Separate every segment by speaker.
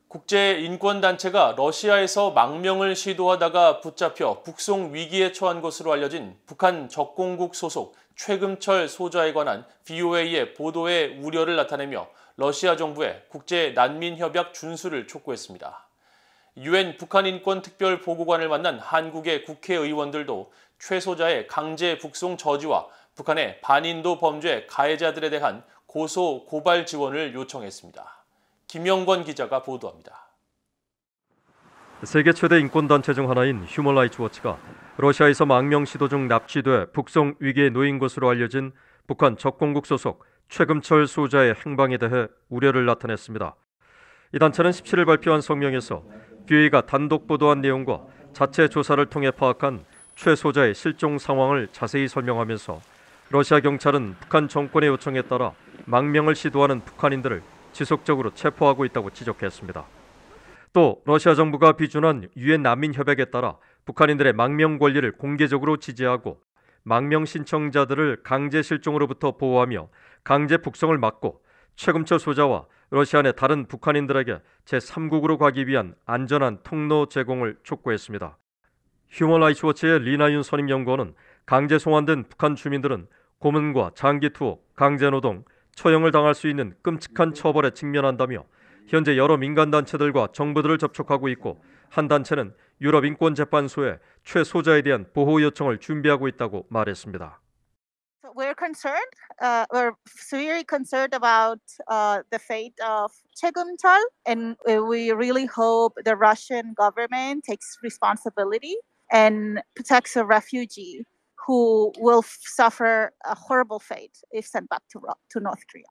Speaker 1: 국제인권단체가 러시아에서 망명을 시도하다가 붙잡혀 북송 위기에 처한 것으로 알려진 북한 적공국 소속 최금철 소자에 관한 VOA의 보도에 우려를 나타내며 러시아 정부에 국제난민협약 준수를 촉구했습니다. 유엔 북한인권특별보고관을 만난 한국의 국회의원들도 최 소자의 강제 북송 저지와 북한의 반인도 범죄 가해자들에 대한 고소, 고발 지원을 요청했습니다. 김영권 기자가 보도합니다.
Speaker 2: 세계 최대 인권단체 중 하나인 휴먼 라이츠 워치가 러시아에서 망명 시도 중 납치돼 북송 위기에 놓인 것으로 알려진 북한 적공국 소속 최금철 소자의 행방에 대해 우려를 나타냈습니다. 이 단체는 17일 발표한 성명에서 VOA가 단독 보도한 내용과 자체 조사를 통해 파악한 최 소자의 실종 상황을 자세히 설명하면서 러시아 경찰은 북한 정권의 요청에 따라 망명을 시도하는 북한인들을 지속적으로 체포하고 있다고 지적했습니다. 또 러시아 정부가 비준한 유엔 난민 협약에 따라 북한인들의 망명 권리를 공개적으로 지지하고 망명 신청자들을 강제 실종으로부터 보호하며 강제 북송을 막고 최금철 소자와 러시아 내 다른 북한인들에게 제3국으로 가기 위한 안전한 통로 제공을 촉구했습니다. 휴먼 라이츠 워치의 리나윤 선임연구원은 강제 송환된 북한 주민들은 고문과 장기 투옥, 강제 노동, 처형을 당할 수 있는 끔찍한 처벌에 직면한다며 현재 여러 민간단체들과 정부들을 접촉하고 있고 한 단체는 유럽인권재판소에 최 소자에 대한 보호 요청을 준비하고 있다고 말했습니다.
Speaker 3: We're concerned. We're very concerned about the fate of Che Gum-chul, and we really hope the Russian government takes responsibility and protects a refugee who will suffer a horrible fate if sent back to North Korea.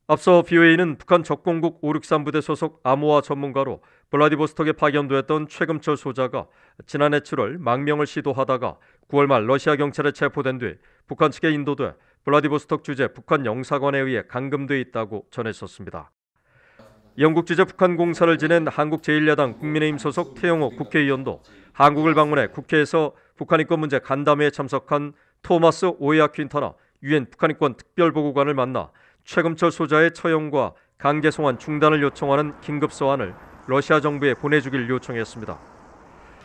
Speaker 2: 앞서 VOA는 북한 적공국 563부대 소속 암호화 전문가로 블라디보스톡에 파견되었던 최금철 소자가 지난해 7월 망명을 시도하다가 9월 말 러시아 경찰에 체포된 뒤 북한 측에 인도돼 블라디보스톡 주재 북한 영사관에 의해 감금돼 있다고 전했었습니다. 영국 주재 북한 공사를 지낸 한국 제1야당 국민의힘 소속 태영호 국회의원도 한국을 방문해 국회에서 북한인권 문제 간담회에 참석한 토마스 오에아 퀸타나 유엔 북한인권 특별보고관을 만나 최금철 소자의 처형과 강제 송환 중단을 요청하는 긴급 서한을 러시아 정부에 보내주길 요청했습니다.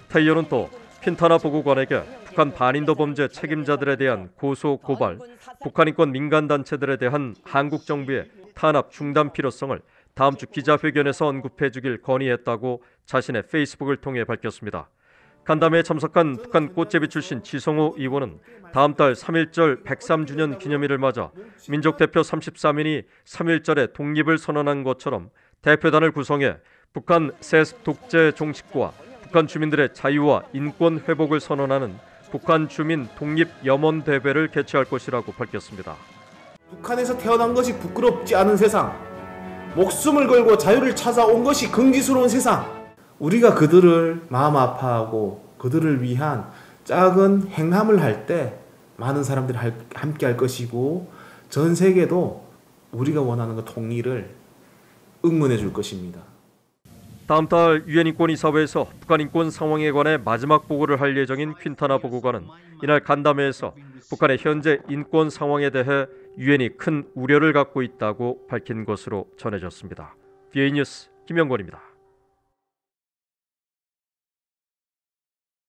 Speaker 2: 태 의원은 또 퀸타나 보고관에게 북한 반인도 범죄 책임자들에 대한 고소 고발, 북한인권 민간단체들에 대한 한국 정부의 탄압 중단 필요성을 다음 주 기자회견에서 언급해 주길 건의했다고 자신의 페이스북을 통해 밝혔습니다. 간담회에 참석한 북한 꽃제비 출신 지성호 의원은 다음 달 3.1절 103주년 기념일을 맞아 민족대표 33인이 3.1절에 독립을 선언한 것처럼 대표단을 구성해 북한 세습 독재 종식과 북한 주민들의 자유와 인권 회복을 선언하는 북한 주민 독립 염원 대회를 개최할 것이라고 밝혔습니다.
Speaker 4: 북한에서 태어난 것이 부끄럽지 않은 세상, 목숨을 걸고 자유를 찾아온 것이 긍지스러운 세상, 우리가 그들을 마음 아파하고 그들을 위한 작은 행함을 할 때 많은 사람들이 함께 할 것이고 전 세계도 우리가 원하는 그 통일을 응원해 줄 것입니다.
Speaker 2: 다음 달 유엔 인권이사회에서 북한 인권 상황에 관해 마지막 보고를 할 예정인 퀸타나 보고관은 이날 간담회에서 북한의 현재 인권 상황에 대해 유엔이 큰 우려를 갖고 있다고 밝힌 것으로 전해졌습니다. VOA 뉴스 김영권입니다.